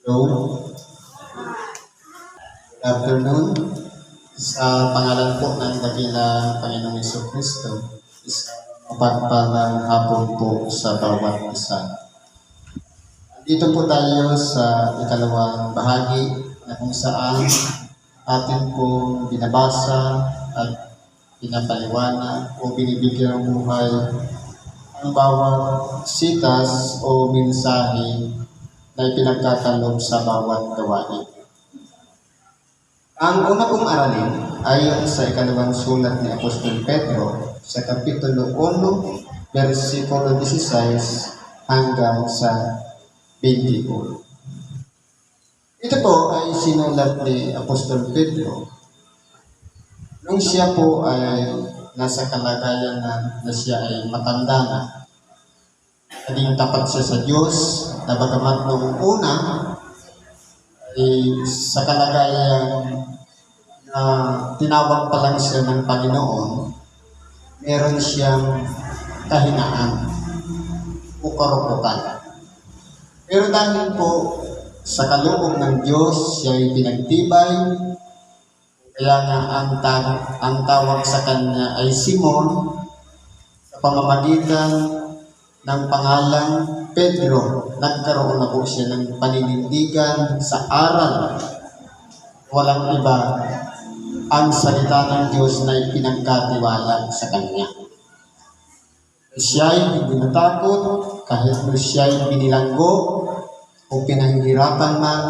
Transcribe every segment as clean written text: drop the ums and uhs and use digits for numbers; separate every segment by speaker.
Speaker 1: Hello, good afternoon. Sa pangalan po ng dakilang Panginoong Jesucristo, isang mapagpalang hapon po sa bawat isa. Dito po tayo sa ikalawang bahagi na kung saan atin pong binabasa at pinapaliwanag o binibigyan ng buhay ang bawat sitas o mensahe na ipinagkakalob sa bawat gawain. Ang una kong aralin ay sa ikalawang sulat ni Apostol Pedro sa Kapitulo 1, versikulo 16 hanggang sa 21. Ito po ay sinulat ni Apostol Pedro nung siya po ay nasa kalagayan na siya ay matanda na. Naging tapat siya sa Diyos na bagamat noong una ay sa kalagayan na tinawag pa lang siya ng Panginoon, meron siyang kahinaan o karuputan. Pero dahil po sa kaloob ng Diyos, siya ay pinagtibay, kaya nga ang tawag sa kanya ay Simon, sa pamamagitan ng pangalang Pedro, nagkaroon na po siya ng paninindigan sa aral. Walang iba ang salita ng Diyos na ipinagkatiwala sa kanya. Siya ay hindi natakot kahit siya ay binilanggo o pinahihirapan man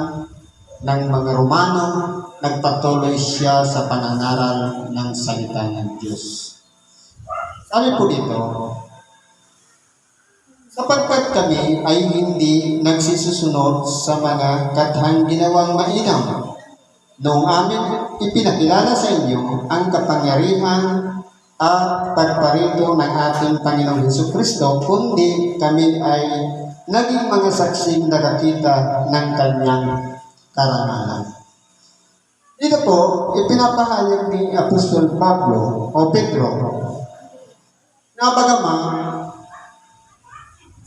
Speaker 1: ng mga Romano, nagpatuloy siya sa pangangaral ng salita ng Diyos. Sabi po dito, sapagkat kami ay hindi nagsisusunod sa mga kathang ginawang mainam, noong amin ipinakilala sa inyo ang kapangyarihan at pagparito ng ating Panginoong Jesucristo, kundi kami ay naging mga saksing nakakita ng kanyang karangalan. Dito po, ipinapahayag ni Apostol Pablo o Pedro na bagaman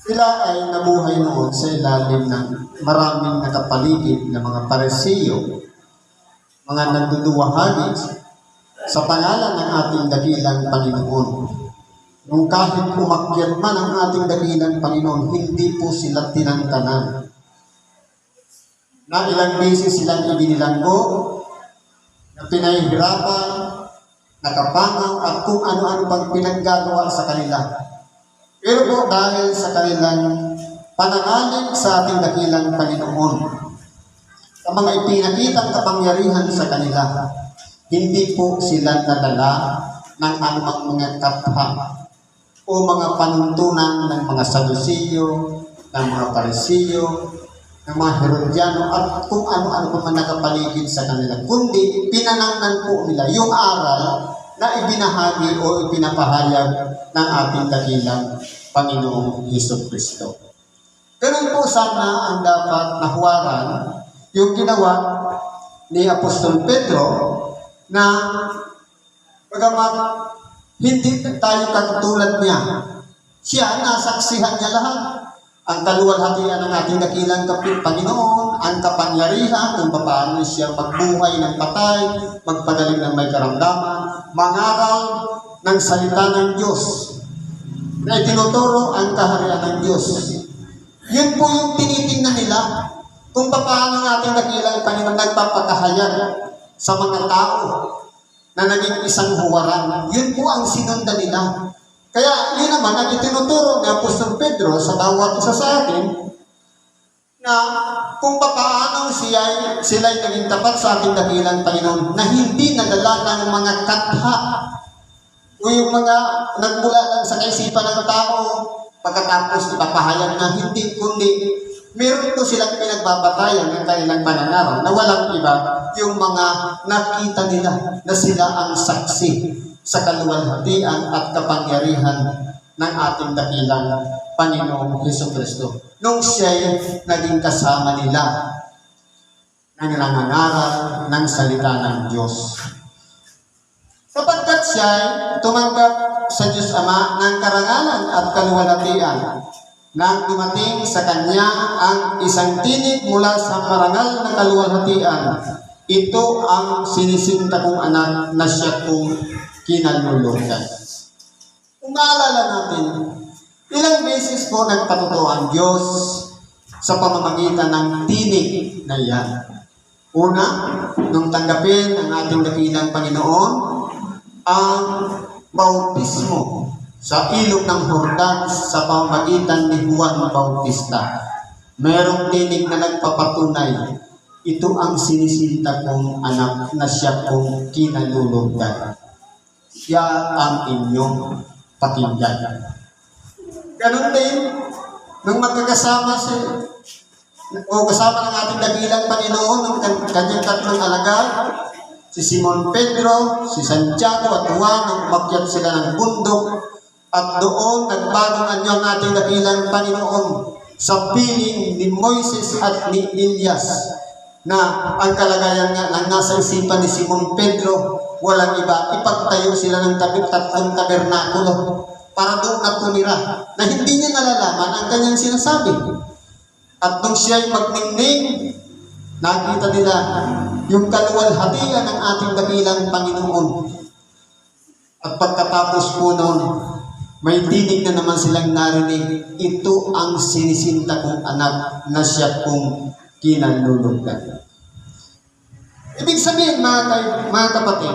Speaker 1: sila ay nabuhay noon sa ilalim ng maraming nakapaligid na mga Pariseo, mga nagduduwahagi sa pangalan ng ating dakilang Panginoon. Nung kahit umakyat man ang ating dakilang Panginoon, hindi po sila tinangtanan. Na ilang beses silang ibinilanggo, na pinahihirapan, nakapangaw, at kung ano-ano pang pinaggagawa sa kanila. Pero po dahil sa kanilang pananalig sa ating dakilang Panginoon, sa mga ipinakitang kapangyarihan sa kanila, hindi po sila nadala ng anumang mga katha o mga panuntunan ng mga Sadusiyo, ng mga Pariseo, ng mga Herodiano, at kung ano-ano pa man nakapaligid sa kanila, kundi pinanangnan po nila yung aral na ibinahagi o ipinapahayag ng ating dakilang Panginoong Jesucristo. Ganun po sana ang dapat nahuwaran yung ginawa ni Apostol Pedro na bagamat hindi tayo katulad niya, siya nasaksihan niya lahat. Ang kaluwalhatian ng ating dakilang Panginoon, ang kapangyarihan kung paano siya magbuhay ng patay, magpagaling ng may karamdaman, mangaral ng salita ng Diyos, na itinuturo ang kaharian ng Diyos. Yun po yung tinitingnan nila kung paano ang ating dakilang Panginoon nagpapakahayag sa mga tao na naging isang huwaran. Yun po ang sinundan nila. Kaya yun naman ang itinuturo ni Apostol Pedro sa bawat isa sa atin na kung paano sila'y naging tapat sa ating dakilang Panginoon na hindi nadala ng mga katha o yung mga nagmula lang sa kaisipan ng tao pagkatapos ipapahayag na hindi, kundi meron po silang pinagbabatayan ng kanilang pananaraw na walang iba yung mga nakita nila na sila ang saksi sa kaluwalhatian at kapangyarihan ng ating dakilang Panginoong Jesucristo. Nung siya'y naging kasama nila na nangangaral ng salita ng Diyos. Sapagkat siya'y tumanggap sa Diyos Ama ng karangalan at kaluwalhatian nang dumating sa kanya ang isang tinig mula sa marangal na kaluwalhatian. Ito ang sinisinta kong anak na siya kong kinalulugan. Kung maalala natin, ilang beses po nagpatuto ang Diyos sa pamamagitan ng tinig na iyan. Una, nung tanggapin ang ating dakilang Panginoon, ang bautismo sa ilog ng Jordan sa pamamagitan ni Juan Bautista. Merong tinig na nagpapatunay, ito ang sinisinta kong anak na siya kong kinalulugan. Siya ang inyong pakinggan. Ganon din, nung magkakasama kasama ng ating dakilang Panginoon, ng kanyang tatlong alagad, si Simon Pedro, si Santiago at Juan, nang umakyat sila ng bundok, at doon nagbagong anyo ang ating dakilang Panginoon sa piling ni Moises at ni Elias, na ang kalagayan nga lang nasa isipan ni Simon Pedro, walang iba, ipagtayo sila ng tatlong tabernakulo para doon at tumira, na hindi niya nalalaman ang kanyang sinasabi. At nung siya'y magningning, nakita nila yung kaluwalhatian ng ating dakilang Panginoon. At pagkatapos po noon, may tinig na naman silang narinig, ito ang sinisinta kong anak na siya kong kinalulugan. Ibig sabihin, mga kapatid,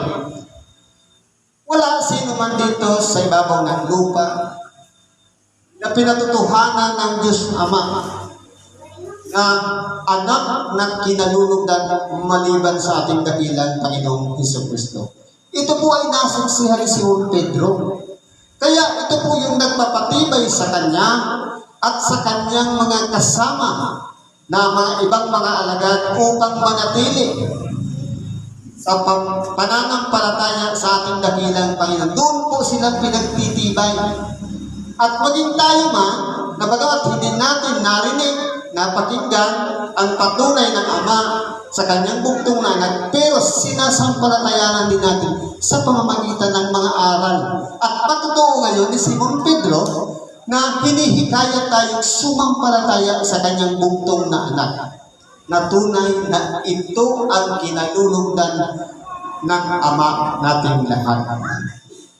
Speaker 1: wala sino man dito sa ibabaw ng lupa na pinatutuhanan ng Diyos Ama na anak na kinalulugan maliban sa ating dakilang Panginoong Hesukristo. Ito po ay nasaksihan ni Simon Pedro. Kaya ito po yung nagpapatibay sa kanya at sa kanyang mga kasama na mga ibang mga alagad upang manatili sa pananampalataya sa ating dakilang Panginoon. Doon po silang pinagtitibay. At maging tayo man, na bagamat hindi natin narinig, napakinggan ang patunay ng Ama sa kanyang buktong na anak, pero sinasampalatayanan din natin sa pamamagitan ng mga aral. At patotoo ngayon ni Simon Pedro na hinihikayat tayong sumampalataya sa kanyang buktong na anak, na tunay na ito ang kinalulugdan ng Ama nating lahat.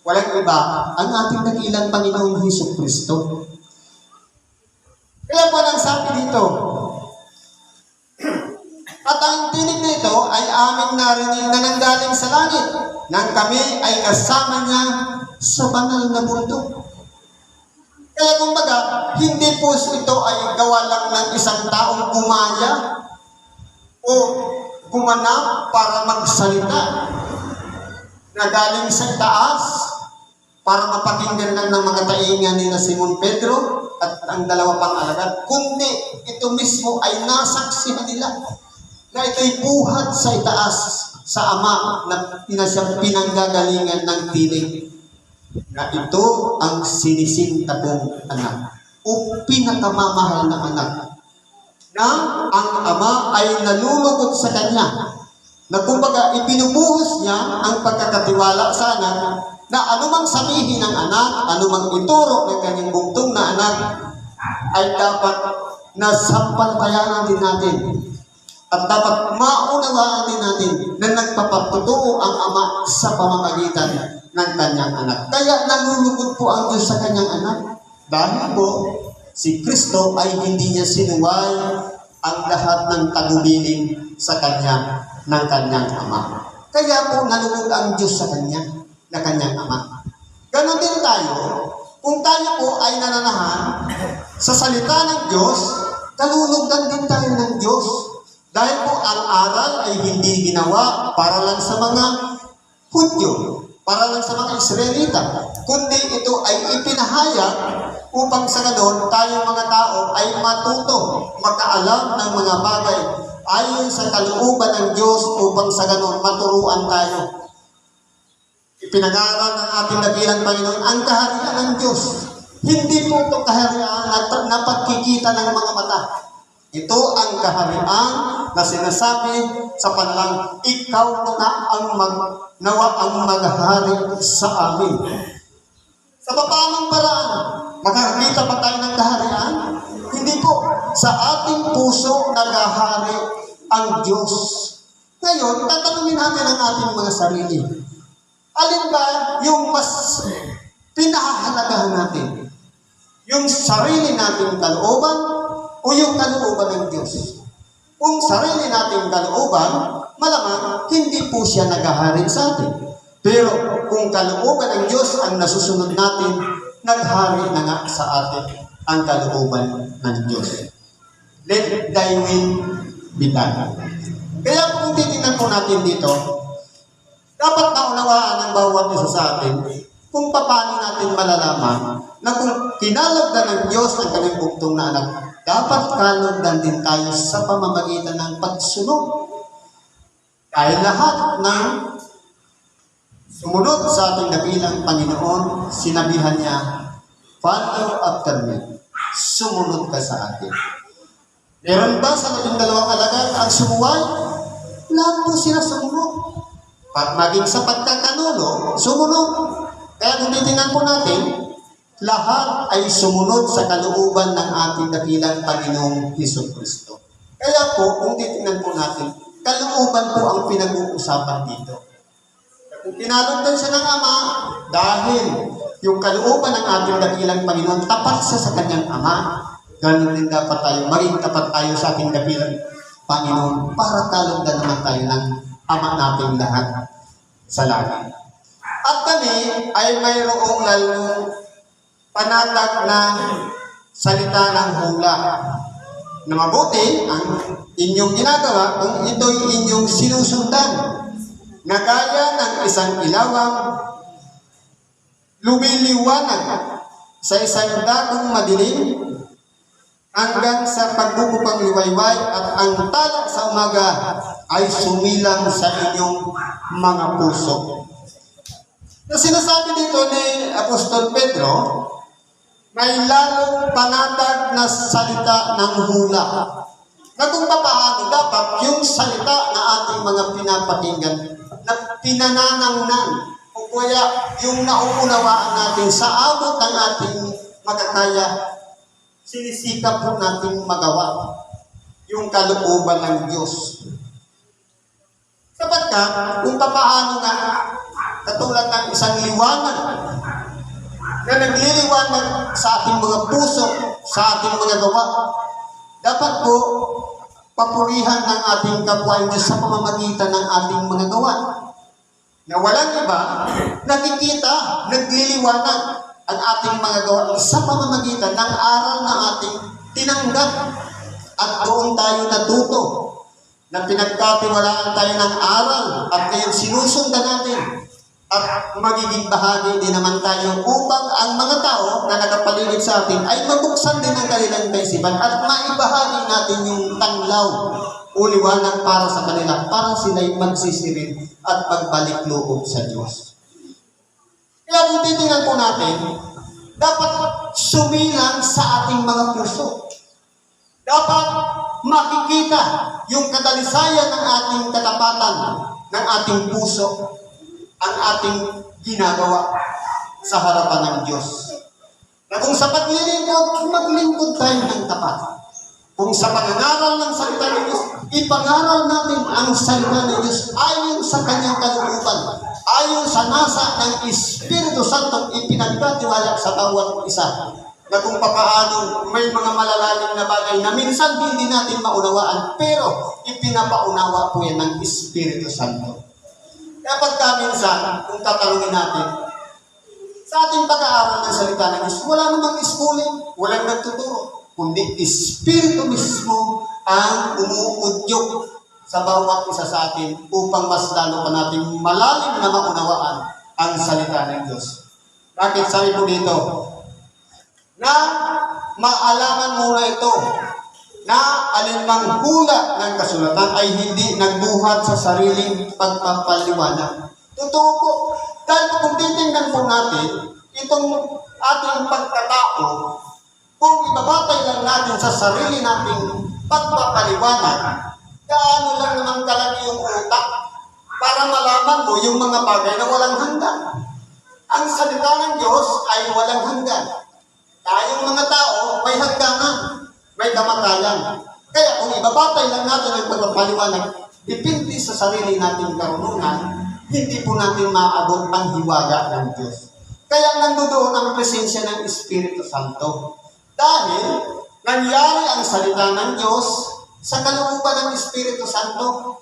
Speaker 1: Walang iba, ang ating dakilang Panginoong Hesukristo. Kaya po nang sabi dito, at ang tinig nito ay aming narinig na nanggaling sa langit, nang kami ay kasama niya sa banal na mundo. Kaya kumbaga, hindi po ito ay gawa lang ng isang taong gumaya o gumanap para magsalita na galing sa taas para mapakinggan lang ng mga taingan ni na Simon Pedro at ang dalawa pang alagad, kundi ito mismo ay nasaksihan nila na ito'y buhat sa itaas sa Ama na pinanggagalingan ng tinig, na ito ang sinisinta kong anak o pinakamamahal na anak, na ang Ama ay nalulugod sa kanya, na kumbaga ipinubuhos niya ang pagkakatiwala sa anak, na anumang sabihin ng anak, anumang ituro ng kanyang buktong na anak, ay dapat nasampalatayanan din natin. At dapat maunawaan din natin na nagpapatutuo ang Ama sa pamamagitan ng kanyang anak. Kaya nalulugod po ang Diyos sa kanyang anak. Dahil po, si Kristo ay hindi niya sinuway ang lahat ng tagubilin sa kanya ng kanyang Ama. Kaya po nalulugod ang Diyos sa kanya, na kanyang Ama. Ganon din tayo, kung tayo po ay nananahan sa salita ng Diyos, kalulugdan din tayo ng Diyos. Dahil po ang aral ay hindi ginawa para lang sa mga Hudyo, para lang sa mga Israelita, kundi ito ay ipinahayag upang sa ganon tayong mga tao ay matuto, makaalam ng mga bagay ayon sa kalooban ng Diyos upang sa ganon maturuan tayo. Ipinag-aaral ng ating dakilang Panginoon ang kaharian ng Diyos. Hindi po ito kaharian na pagkikita ng mga mata. Ito ang kaharian na sinasabi sa panlang, ikaw na ang nawa ang maghari sa amin. Sa paanong paraan? Makakita ba tayo ng kaharian? Hindi po. Sa ating puso naghahari ang Diyos. Ngayon, tatanungin natin ang ating mga sarili. Alin ba yung mas pinahahalagahan natin? Yung sarili nating kalooban o yung kalooban ng Diyos? Kung sarili nating kalooban, malamang hindi po siya naghahari sa atin. Pero kung kalooban ng Diyos ang nasusunod natin, naghari na nga sa atin ang kalooban ng Diyos. Let thy will be done. Kaya kung titingnan po natin dito, dapat maunawaan ng bawat isa sa atin kung paano natin malalaman na kung kinalagdan ng Diyos ang kanyang buktong na anak, dapat kalagdan din tayo sa pamamagitan ng pagsunod. Dahil lahat ng sumunod sa ating dakilang Panginoon, sinabihan niya, follow after me. Sumunod ka sa atin. Meron ba sa 12 alagad ang sumuway? Lahat po sila sumunod. Maging sa pagkakanulo, sumunod. Kaya kung titingnan po natin, lahat ay sumunod sa kalooban ng ating dakilang Panginoong Hesukristo. Kaya po, kung titingnan po natin, kalooban po ang pinag-uusapan dito. Kung kinalagdan siya ng Ama, dahil yung kalooban ng ating dakilang Panginoon, tapat siya sa kanyang Ama, ganun din dapat tayo, maging tapat tayo sa ating dakilang Panginoon para kalagdan naman tayo ng Ama nating lahat sa langit. At kami ay mayroong lalong panatag na salita ng hula na mabuti ang inyong ginagawa kung ito'y inyong sinusundan na gaya ng isang ilawang lumiliwanag sa isang dakong madilim hanggang sa pagbubukang liwayway at ang tala sa umaga ay sumilang sa inyong mga puso. Na sinasabi dito ni Apostol Pedro, may lalong panatag na salita ng hula. Na kung papaano dapat yung salita na ating mga pinapakinggan na pinananangnan o kaya yung nauunawaan natin sa abot ng ating makakaya, sinisikap po natin magawa yung kalooban ng Diyos. Sapagkat kung papaano nga, katulad ng isang liwanag na nagliliwanag sa ating mga puso, sa ating mga gawa, dapat po papurihan ng ating kapwa Diyos sa pamamagitan ng ating mga gawa. Na walang iba, nakikita, nagliliwanag ang ating mga gawa sa pamamagitan ng aral na ating tinanggap. At doon tayo natuto na pinagkatiwalaan tayo ng aral at ngayon sinusundan natin. At magiging bahagi din naman tayo upang ang mga tao na nakapaligid sa atin ay mabuksan din ang kanilang kaisipan at maibahagi natin yung tanglaw o liwanag para sa kanila para sila'y magsisirin at magbalik loob sa Diyos. Kaya kung titingnan po natin, dapat sumilang sa ating mga puso. Dapat makikita yung kadalisayan ng ating katapatan, ng ating puso, ang ating ginagawa sa harapan ng Diyos. Na kung sa paglilingkod, maglingkod tayo ng tapat. Kung sa pangangaral ng salita ng Diyos, ipangaral natin ang salita ng Diyos ayon sa kanyang kalooban, ayon sa nasa ng Espiritu Santo ipinagkatiwala sa bawat isa. Na kung papaano may mga malalalim na bagay na minsan hindi natin maunawaan, pero ipinapaunawa po yan ng Espiritu Santo. Kaya pagka minsan, kung tatanungin natin, sa ating pag-aaral ng salita ng Diyos, wala namang schooling, walang nagtuturo, kundi Espiritu mismo ang umuudyok sa bawat isa sa atin upang mas lalo pa natin malalim na maunawaan ang salita ng Diyos. Bakit sabi po dito? Na maalaman muna ito na alinmang hula ng kasulatan ay hindi nagbuhat sa sariling pagpapaliwanag. Totoo po. Dahil kung titingnan po natin, itong ating pagkatao, kung ibabatay lang natin sa sarili nating pagpapaliwanag, gaano lang naman kalaki yung utak para malaman mo yung mga bagay na walang hanggan. Ang salita ng Diyos ay walang hanggan. Tayong mga tao, may hangganan, may kamatayan. Kaya kung ibabatay lang natin ang pagpapaliwanag, depende sa sarili nating karunungan, hindi po natin maabot ang hiwaga ng Diyos. Kaya nandoon ang presensya ng Espiritu Santo. Dahil nangyari ang salita ng Diyos sa kalooban ng Espiritu Santo.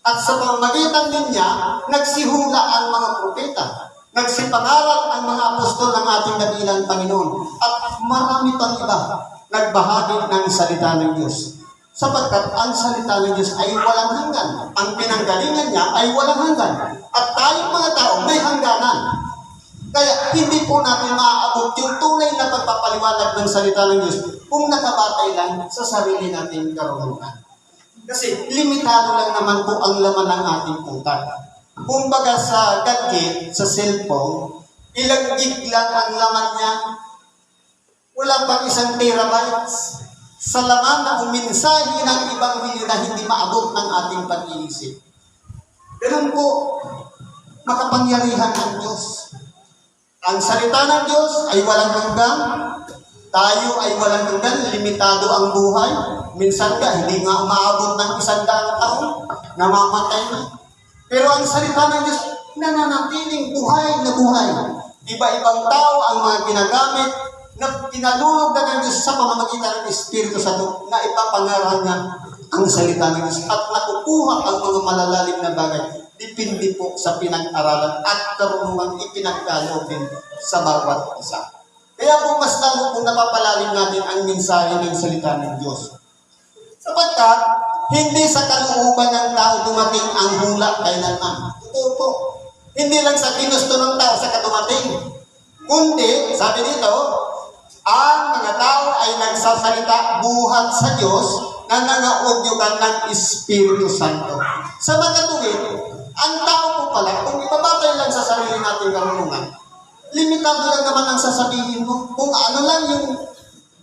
Speaker 1: At sa pamamagitan din niya, nagsihula ang mga propeta. Nagsipangaral ang mga apostol ng ating dakilang Panginoon. At marami pang iba nagbahagi ng salita ng Diyos. Sapagkat ang salita ng Diyos ay walang hanggan. Ang pinanggalingan niya ay walang hanggan. At tayong mga tao may hangganan. Kaya hindi po natin maaabot yung tunay na pagpapaliwanag ng salita ng Diyos kung nakabatay lang sa sarili nating karunungan. Kasi limitado lang naman po ang laman ng ating utak. Kumbaga sa gadget, sa cellphone, ilang gig lang ang laman niya. Wala pang 1 terabytes. Sa laman na uminsahe ng ibang na hindi maabot ng ating pag-iisip. Ganun po, makapangyarihan ng Diyos. Ang salita ng Diyos ay walang hanggan. Tayo ay walang hanggan, limitado ang buhay. Minsan nga, hindi nga umaabot ng 100 taon, namamatay na. Pero ang salita ng Diyos, nananatiling buhay na buhay. Iba-ibang tao ang mga ginagamit na pinalulog na ng Diyos sa pamamagitan ng Espiritu Santo na ipapangaral niya ang salita ng Diyos at nakukuha ang mga malalalim na bagay. Depende po sa pinag-aralan at karunungan ipinagkaloob din sa bawat isa. Kaya po mas lalo po napapalalim natin ang mensahe ng salita ng Diyos. Sapagkat hindi sa kalooban ng tao dumating ang hula kailanman. Totoo po. Hindi lang sa ginusto ng tao sa katumating. Kundi, sabi dito, ang mga tao ay nagsasalita buhat sa Diyos na nangaudyugan ng Espiritu Santo. Sa mga tuwid, ang tao po pala, kung ibabatay lang sa sarili nating karunungan, limitado lang naman ang sasabihin mo. Kung ano lang yung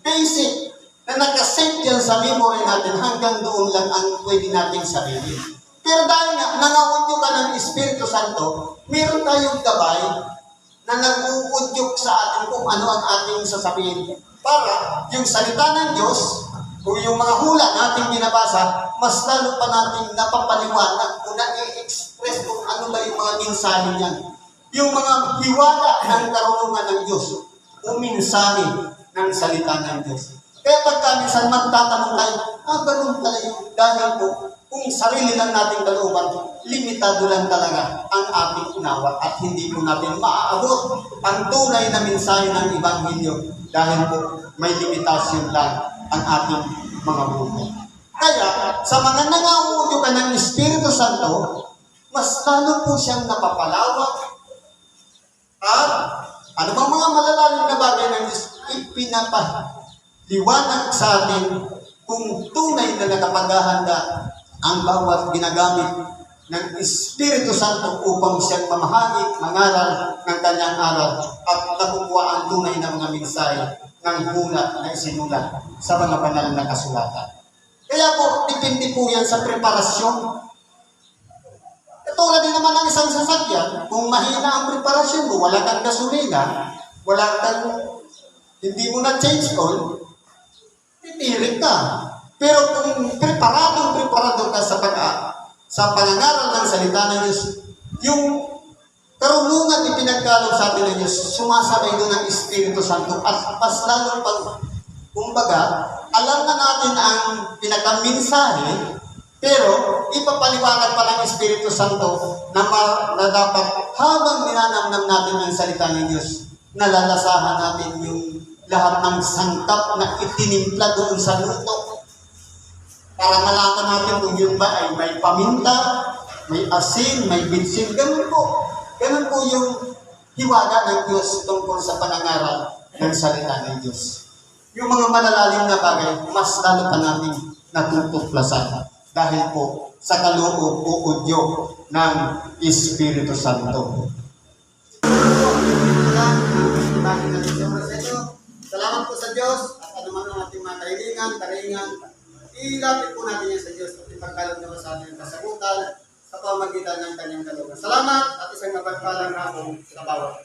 Speaker 1: basic na nakasave dyan sa memory natin, hanggang doon lang ang pwede nating sabihin. Pero dahil nga, nangaudyugan ng Espiritu Santo, meron tayong gabay na nag-uudyok sa atin kung ano ang ating sasabihin. Para yung salita ng Diyos, kung yung mga hula nating binabasa, mas lalo pa natin napapaliwanag kung na-i-express kung ano ba yung mga mensahe niyan. Yung mga hiwaga ng karunungan ng Diyos, o mensahe ng salita ng Diyos. Kaya pagka minsan magtatanong tayo, ganun pala yung dahil po, kung sarili lang nating kalooban, limitado lang talaga ang ating unawa at hindi po natin maaabot ang tunay na mensahe ng Ebanghelyo dahil po may limitasyon lang ang ating mga buhay. Kaya, sa mga nangaudyugan ng Espiritu Santo, mas lalo po siyang napapalawak at ano bang mga malalalim na bagay ng Diyos ipinapaliwanag sa atin kung tunay na nakapaghahanda ang bawat ginagamit ng Espiritu Santo upang siyang mamahagi, mangaral ng kanyang aral at nakukuha ang tunay na mga mensahe ng hula na isinulat sa mga banal na kasulatan. Kaya po, depende po yan sa preparasyon. Katulad din naman ng isang sasakyan, kung mahina ang preparasyon mo, wala kang gasolina, wala kang, hindi mo na change oil, titirik ka. Pero kung preparado ka sa pangangaral ng salita ng Diyos, yung karunungan ipinagkaloob sa atin ng Diyos, sumasabay doon ang Espiritu Santo at mas lalo pag, kumbaga, alam na natin ang pinakaminsahe, pero ipapaliwanag pa ng Espiritu Santo na dapat habang ninanamnam natin ang salita ng Diyos, nalalasahan natin yung lahat ng sangkap na itinimpla doon sa luto. Para malaman natin kung yun ba ay may paminta, may asin, may bitsin, ganun po. Ganun po yung hiwaga ng Diyos tungkol sa panangaral ng salita ng Diyos. Yung mga malalalim na bagay, mas lalo pa natin natutuklasan dahil po sa kaloob o udyo ng Espiritu Santo. Salamat po sa Diyos at anuman ang ating mga kahilingan, ilapit po natin yan sa Diyos at ipagkaloob naman sa ating kasagutan sa pamagitan ng kanyang kalooban. Salamat at isang mapagpalang hapon sa bawat.